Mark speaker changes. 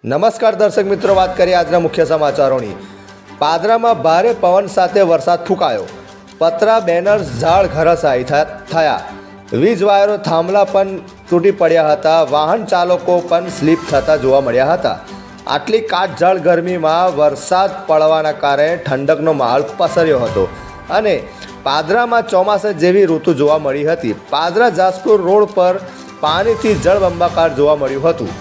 Speaker 1: નમસ્કાર દર્શક મિત્રો, વાત કરીએ આજના મુખ્ય સમાચારોની। પાદરામાં ભારે પવન સાથે વરસાદ ફૂંકાયો, પતરા, બેનર્સ, ઝાડ ધરાશાયી થયા, વીજ વાયરો, થાંભલા પણ તૂટી પડ્યા હતા, વાહન ચાલકો પણ સ્લીપ થતા જોવા મળ્યા હતા। આટલી કાટઝાળ ગરમીમાં વરસાદ પડવાના કારણે ઠંડકનો માહોલ પસર્યો હતો અને પાદરામાં ચોમાસા જેવી ઋતુ જોવા મળી હતી। પાદરા જાસપુર રોડ પર પાણીથી જળબંબાકાર જોવા મળ્યું હતું।